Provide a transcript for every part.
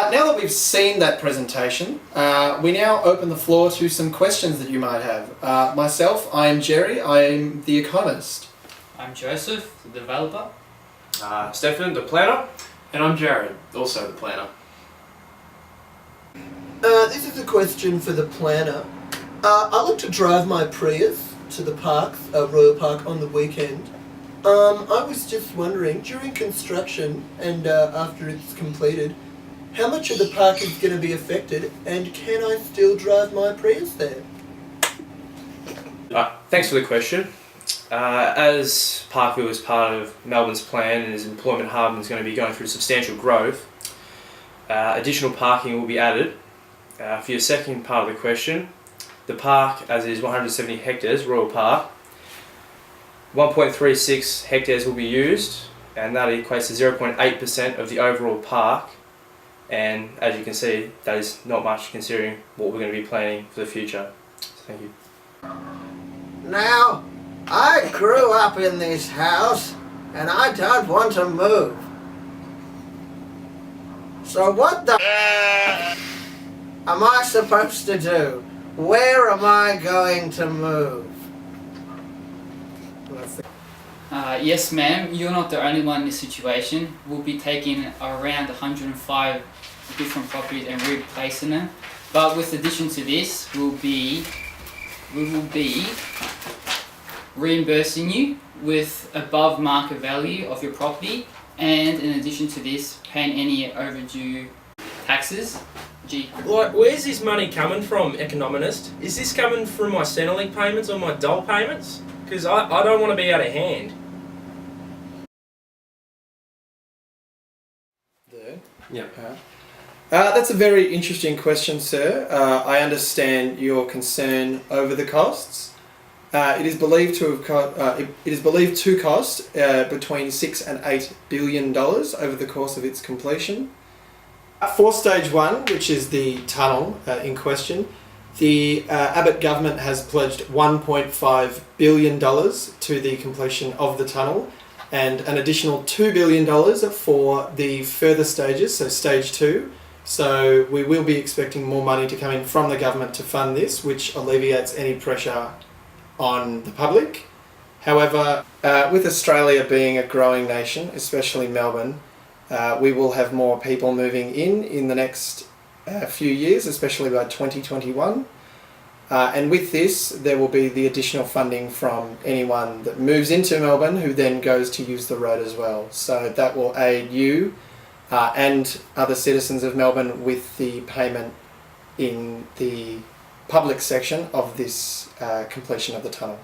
Now that we've seen that presentation, we now open the floor to some questions that you might have. Myself, I am Jerry, I am the economist. I'm Joseph, the developer. Stefan, the planner. And I'm Jarryd, also the planner. This is a question for the planner. I look to drive my Prius to the parks, Royal Park, on the weekend. I was just wondering, during construction and after it's completed, how much of the park is going to be affected, and can I still drive my Prius there? Thanks for the question. As Parkville is part of Melbourne's plan and as employment hub and is going to be going through substantial growth, additional parking will be added. For your second part of the question, the park, as it is 170 hectares, Royal Park, 1.36 hectares will be used, and that equates to 0.8% of the overall park. And as you can see, that is not much considering what we're going to be planning for the future. So thank you. Now, I grew up in this house and I don't want to move. So what the am I supposed to do? Where am I going to move? Yes ma'am, you're not the only one in this situation. We'll be taking around 105 different properties and replacing them. But with addition to this, we will be reimbursing you with above market value of your property, and in addition to this, paying any overdue taxes. Like, where's this money coming from, economist? Is this coming from my Centrelink payments or my dole payments? Because I don't want to be out of hand. There. Yep. That's a very interesting question, sir. I understand your concern over the costs. It is believed to cost between $6 and $8 billion over the course of its completion. For stage one, which is the tunnel in question, the Abbott government has pledged $1.5 billion to the completion of the tunnel, and an additional $2 billion for the further stages, so stage two. So we will be expecting more money to come in from the government to fund this, which alleviates any pressure on the public. However, with Australia being a growing nation, especially Melbourne, we will have more people moving in the next few years, especially by 2021. And with this, there will be the additional funding from anyone that moves into Melbourne who then goes to use the road as well. So that will aid you and other citizens of Melbourne with the payment in the public section of this completion of the tunnel.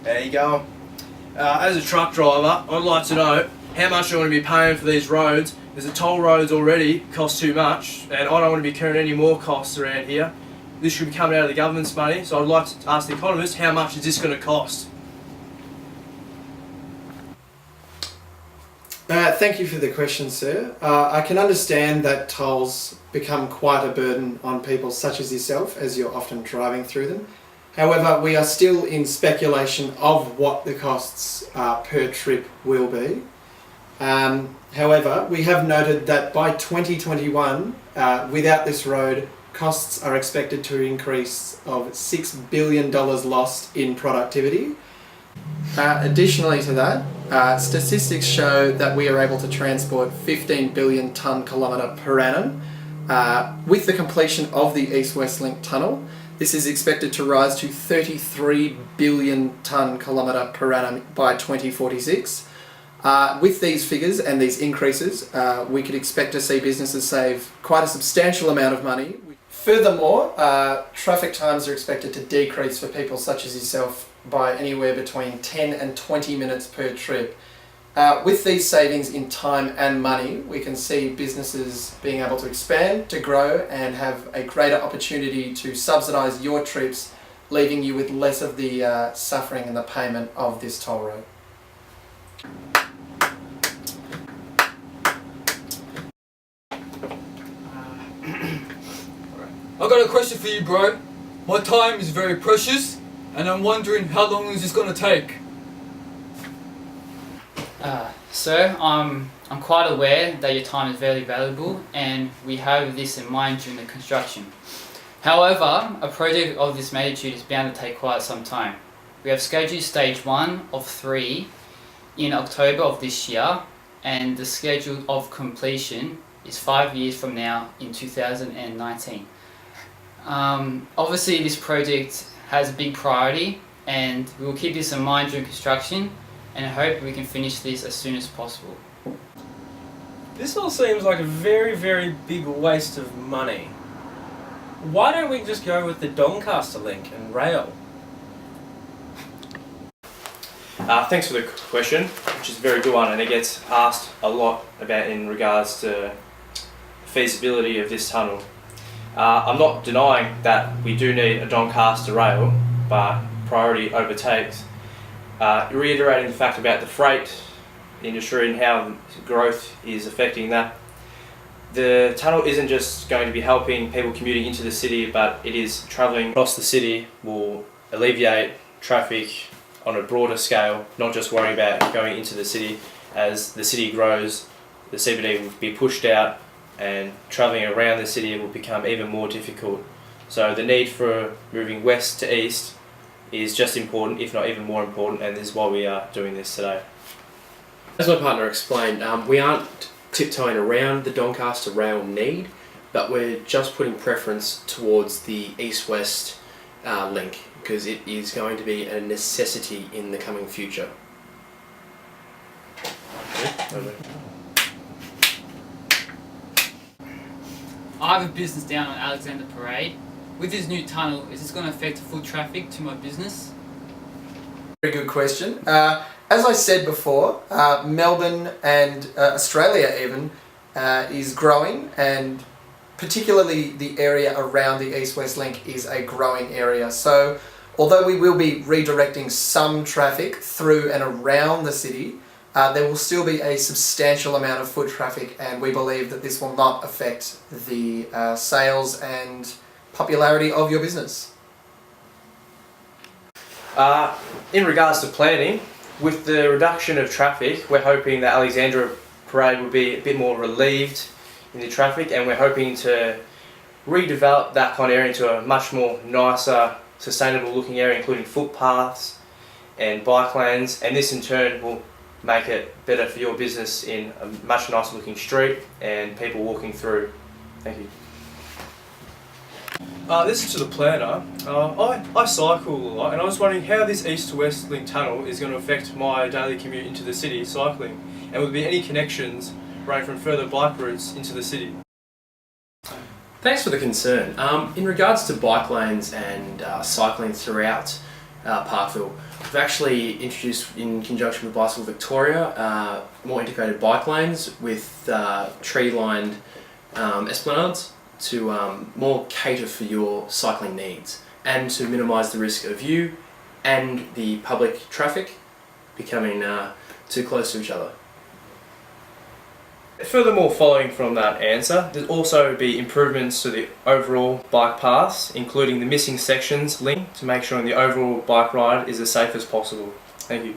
There you go. As a truck driver, I'd like to know how much I'm going to be paying for these roads, because the toll roads already cost too much, and I don't want to be incurring any more costs around here. This should be coming out of the government's money, so I'd like to ask the economist, how much is this going to cost? Thank you for the question, sir. I can understand that tolls become quite a burden on people such as yourself, as you're often driving through them. However, we are still in speculation of what the costs per trip will be. However, we have noted that by 2021, without this road, costs are expected to increase of $6 billion lost in productivity. Additionally to that, statistics show that we are able to transport 15 billion tonne kilometre per annum. With the completion of the East-West Link tunnel, this is expected to rise to 33 billion tonne kilometre per annum by 2046. With these figures and these increases, we could expect to see businesses save quite a substantial amount of money. Furthermore, traffic times are expected to decrease for people such as yourself by anywhere between 10 and 20 minutes per trip. With these savings in time and money, we can see businesses being able to expand, to grow, and have a greater opportunity to subsidise your trips, leaving you with less of the suffering and the payment of this toll road. I got a question for you, bro. My time is very precious, and I'm wondering how long is this gonna take? Sir, I'm quite aware that your time is very valuable, and we have this in mind during the construction. However, a project of this magnitude is bound to take quite some time. We have scheduled stage 1 of 3 in October of this year, and the schedule of completion is 5 years from now in 2019. Obviously this project has a big priority, and we will keep this in mind during construction, and I hope we can finish this as soon as possible. This all seems like a very, very big waste of money. Why don't we just go with the Doncaster link and rail? Thanks for the question, which is a very good one, and it gets asked a lot about in regards to the feasibility of this tunnel. I'm not denying that we do need a Doncaster rail, but priority overtakes. Reiterating the fact about the freight industry and how growth is affecting that. The tunnel isn't just going to be helping people commuting into the city, but it is travelling across the city, will alleviate traffic on a broader scale, not just worrying about going into the city. As the city grows, the CBD will be pushed out, and travelling around the city will become even more difficult. So the need for moving west to east is just important, if not even more important, and this is why we are doing this today. As my partner explained, we aren't tiptoeing around the Doncaster rail need, but we're just putting preference towards the EastWest link, because it is going to be a necessity in the coming future. I have a business down on Alexander Parade. With this new tunnel, is this going to affect foot traffic to my business? Very good question. As I said before, Melbourne and Australia even is growing, and particularly the area around the East-West link is a growing area. So although we will be redirecting some traffic through and around the city, there will still be a substantial amount of foot traffic, and we believe that this will not affect the sales and popularity of your business. In regards to planning, with the reduction of traffic, we're hoping that Alexandra Parade will be a bit more relieved in the traffic, and we're hoping to redevelop that kind of area into a much more nicer, sustainable looking area, including footpaths and bike lanes, and this in turn will make it better for your business in a much nicer looking street and people walking through. Thank you. This is to the planner. I cycle a lot, and I was wondering how this east to west link tunnel is going to affect my daily commute into the city cycling, and will there be any connections running from further bike routes into the city? Thanks for the concern. In regards to bike lanes and cycling throughout Parkville, we've actually introduced, in conjunction with Bicycle Victoria, more integrated bike lanes with tree-lined esplanades to more cater for your cycling needs, and to minimise the risk of you and the public traffic becoming too close to each other. Furthermore, following from that answer, there'll also be improvements to the overall bike paths, including the missing sections linked to make sure the overall bike ride is as safe as possible. Thank you.